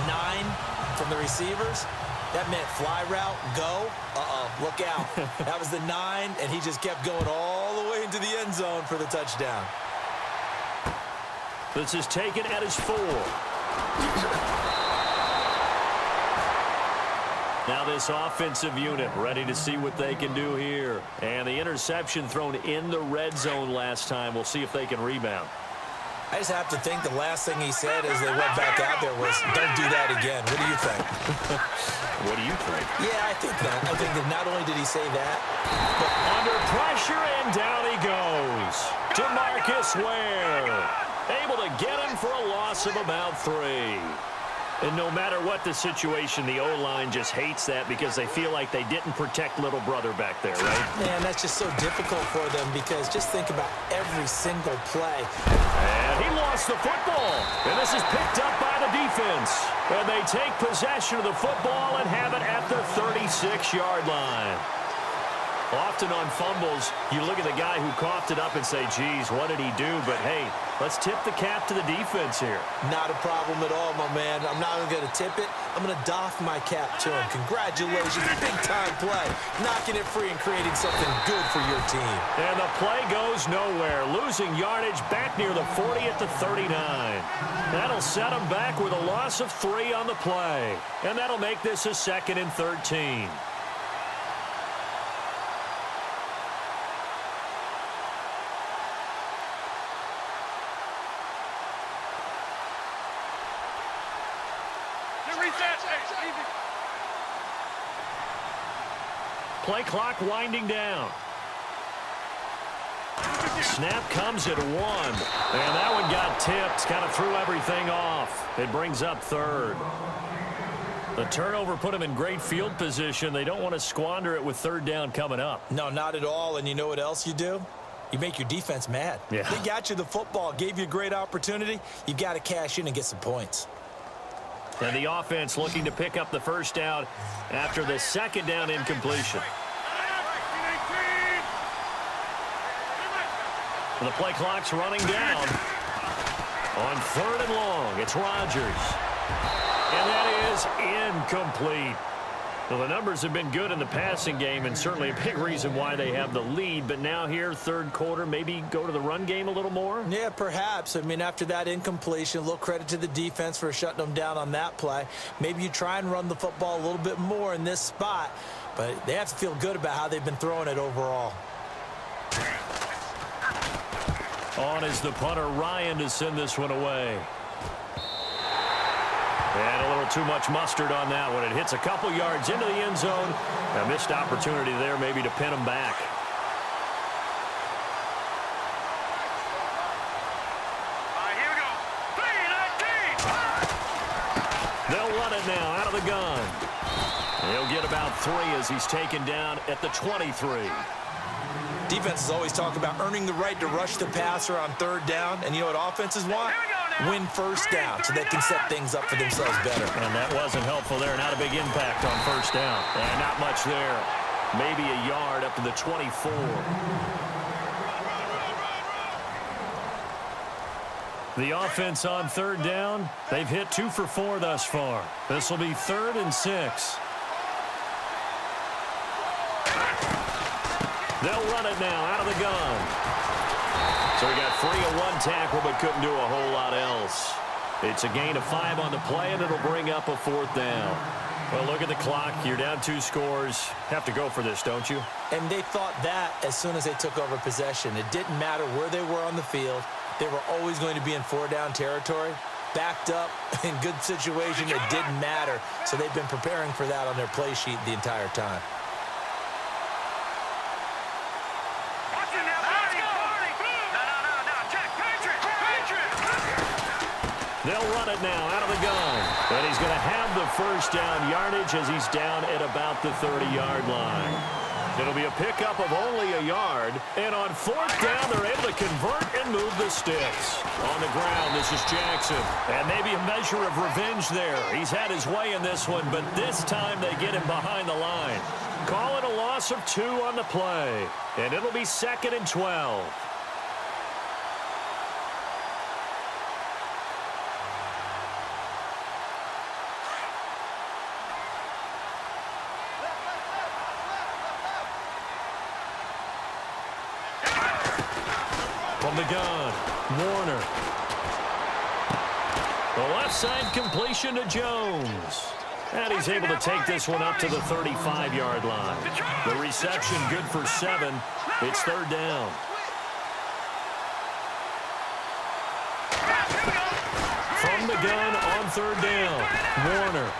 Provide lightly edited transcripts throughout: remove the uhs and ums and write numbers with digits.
9 from the receivers, that meant fly route, go, look out. That was the 9, and he just kept going all the way into the end zone for the touchdown. This is taken at his 4. Now this offensive unit ready to see what they can do here. And the interception thrown in the red zone last time. We'll see if they can rebound. I just have to think the last thing he said as they went back out there was, don't do that again. What do you think? What do you think? Yeah, I think that. I think that not only did he say that, but under pressure, and down he goes. DeMarcus Ware, able to get him for a loss of about 3. And no matter what the situation, the O-line just hates that because they feel like they didn't protect little brother back there, right? Man, that's just so difficult for them because just think about every single play. And he lost the football. And this is picked up by the defense. And they take possession of the football and have it at the 36-yard line. Often on fumbles, you look at the guy who coughed it up and say, geez, what did he do? But, hey, let's tip the cap to the defense here. Not a problem at all, my man. I'm not even going to tip it. I'm going to doff my cap to him. Congratulations. Big-time play. Knocking it free and creating something good for your team. And the play goes nowhere. Losing yardage back near the 40 at the 39. That'll set him back with a loss of 3 on the play. And that'll make this a 2nd and 13. Play clock winding down. Snap comes at 1. And that one got tipped. Kind of threw everything off. It brings up 3rd. The turnover put them in great field position. They don't want to squander it with 3rd down coming up. No, not at all. And you know what else you do? You make your defense mad. Yeah. They got you the football, gave you a great opportunity. You've got to cash in and get some points. And the offense looking to pick up the 1st down after the 2nd down incompletion. The play clock's running down. On 3rd and long, it's Rodgers. And that is incomplete. Well, the numbers have been good in the passing game and certainly a big reason why they have the lead. But now here, 3rd quarter, maybe go to the run game a little more? Yeah, perhaps. I mean, after that incompletion, a little credit to the defense for shutting them down on that play. Maybe you try and run the football a little bit more in this spot. But they have to feel good about how they've been throwing it overall. On is the punter, Ryan, to send this one away. And a little too much mustard on that one. It hits a couple yards into the end zone. A missed opportunity there maybe to pin him back. Here we go. They'll run it now out of the gun. He'll get about 3 as he's taken down at the 23. Defenses always talk about earning the right to rush the passer on 3rd down. And you know what offenses want? Win 1st down so they can set things up for themselves better. And that wasn't helpful there. Not a big impact on 1st down. And not much there. Maybe a yard up to the 24. The offense on 3rd down, they've hit 2 for 4 thus far. This will be 3rd and 6. They'll run it now out of the gun. So he got free of 1 tackle but couldn't do a whole lot else. It's a gain of 5 on the play, and it'll bring up a 4th down. Well, look at the clock. You're down 2 scores. Have to go for this, don't you? And they thought that as soon as they took over possession. It didn't matter where they were on the field. They were always going to be in 4-down territory. Backed up, in good situation, it didn't matter. So they've been preparing for that on their play sheet the entire time. They'll run it now out of the gun. And he's going to have the 1st down yardage as he's down at about the 30-yard line. It'll be a pickup of only a yard. And on 4th down, they're able to convert and move the sticks. On the ground, this is Jackson. And maybe a measure of revenge there. He's had his way in this one, but this time they get him behind the line. Call it a loss of 2 on the play. And it'll be 2nd and 12. From the gun, Warner. The left side completion to Jones. And he's able to take this one up to the 35-yard line. The reception good for 7. It's third down. From the gun on third down, Warner.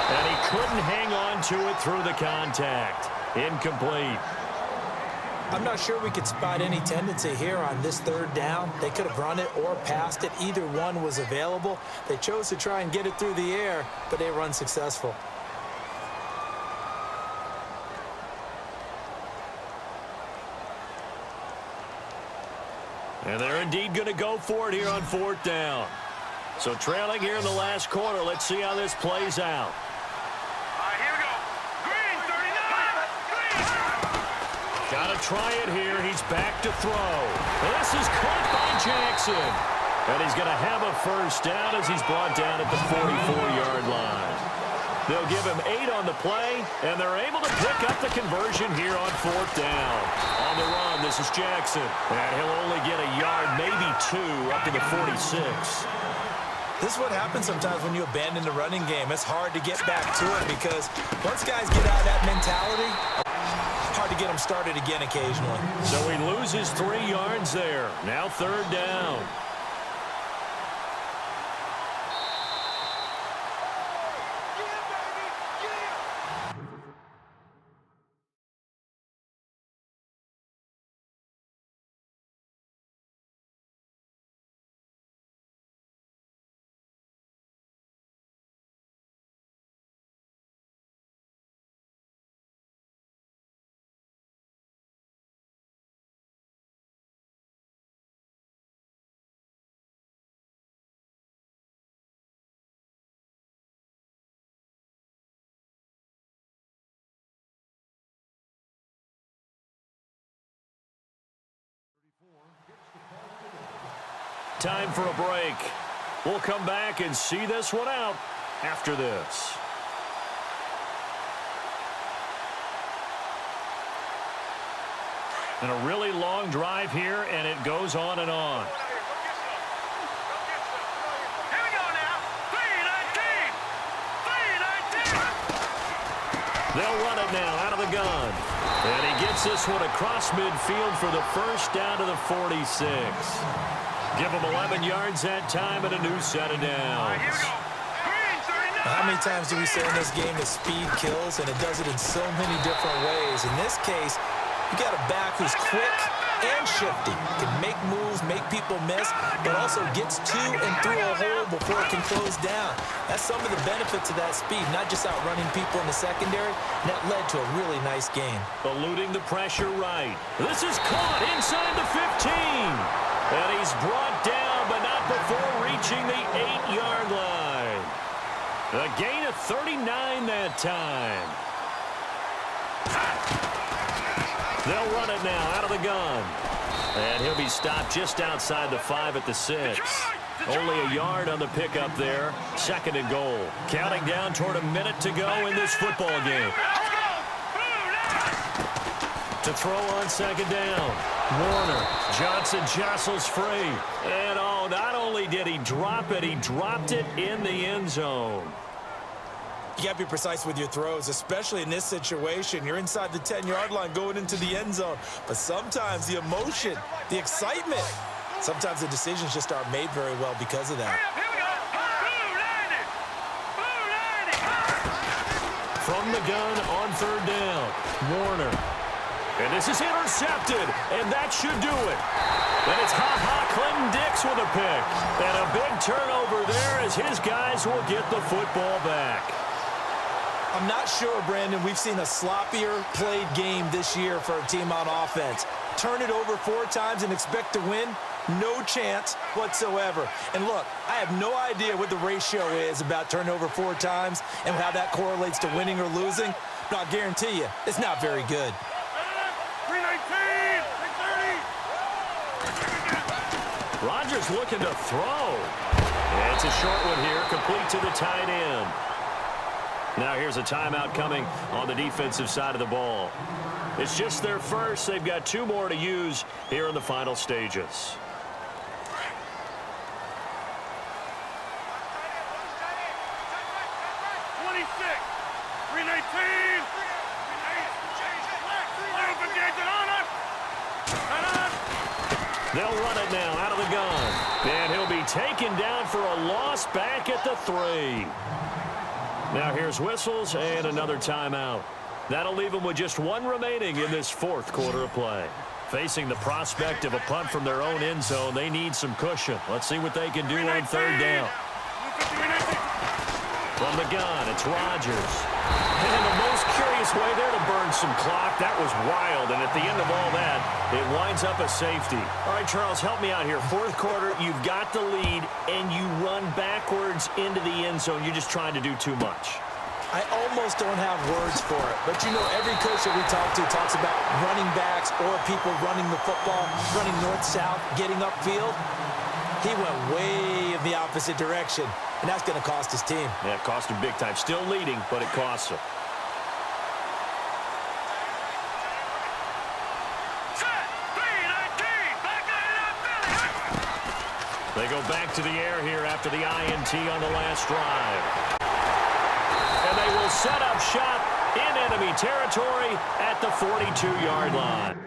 And he couldn't hang on to it through the contact. Incomplete. I'm not sure we could spot any tendency here on this third down. They could have run it or passed it. Either one was available. They chose to try and get it through the air, but they were unsuccessful. And they're indeed going to go for it here on fourth down. So trailing here in the last quarter. Let's see how this plays out. Here we go. Green, 39. Green. Got to try it here. He's back to throw. This is caught by Jackson. And he's going to have a first down as he's brought down at the 44-yard line. They'll give him 8 on the play, and they're able to pick up the conversion here on fourth down. On the run, this is Jackson. And he'll only get a yard, maybe 2, up to the 46. This is what happens sometimes when you abandon the running game. It's hard to get back to it because once guys get out of that mentality, hard to get them started again occasionally. So he loses 3 yards there. Now third down. Time for a break. We'll come back and see this one out after this. And a really long drive here, and it goes on and on. Here we go now. 3-19. 3-19. They'll run it now out of the gun. And he gets this one across midfield for the first down to the 46. Give him 11 yards that time and a new set of downs. Here we go. Green, 39. How many times do we say in this game that speed kills, and it does it in so many different ways? In this case, you got a back who's quick and shifty, can make moves, make people miss, but also gets to and through a hole before it can close down. That's some of the benefits of that speed, not just outrunning people in the secondary. And that led to a really nice game. Eluding the pressure right. This is caught inside the 15. And he's brought down, but not before reaching the 8-yard line. A gain of 39 that time. They'll run it now out of the gun. And he'll be stopped just outside the 5 at the 6. Only a yard on the pickup there. Second and goal. Counting down toward a minute to go in this football game. To throw on second down. Warner. Johnson jostles free. And oh, not only did he drop it, he dropped it in the end zone. You got to be precise with your throws, especially in this situation. You're inside the 10-yard line going into the end zone. But sometimes the emotion, the excitement, sometimes the decisions just aren't made very well because of that. Here we go. Blue 90. Blue 90. From the gun on third down. Warner. And this is intercepted, and that should do it. And it's Clinton-Dix with a pick. And a big turnover there as his guys will get the football back. I'm not sure, Brandon, we've seen a sloppier played game this year for a team on offense. Turn it over 4 times and expect to win? No chance whatsoever. And look, I have no idea what the ratio is about turnover 4 times and how that correlates to winning or losing. But I'll guarantee you, it's not very good. 319. 330. Rodgers looking to throw. And it's a short one here, complete to the tight end. Now here's a timeout coming on the defensive side of the ball. It's just their first. They've got 2 more to use here in the final stages. They'll run it now out of the gun. And he'll be taken down for a loss back at the 3. Now here's whistles and another timeout. That'll leave them with just 1 remaining in this 4th quarter of play. Facing the prospect of a punt from their own end zone, they need some cushion. Let's see what they can do on 3rd down. From the gun, it's Rodgers. And in the most curious way there to burn some clock. That was wild, and at the end of all that, it winds up a safety. All right, Charles, help me out here. 4th quarter, you've got the lead, and you run backwards into the end zone. You're just trying to do too much. I almost don't have words for it. But, you know, every coach that we talk to talks about running backs or people running the football, running north-south, getting upfield. He went way in the opposite direction, and that's going to cost his team. Yeah, it cost him big time. Still leading, but it costs him. They go back to the air here after the INT on the last drive. And they will set up shop in enemy territory at the 42-yard line.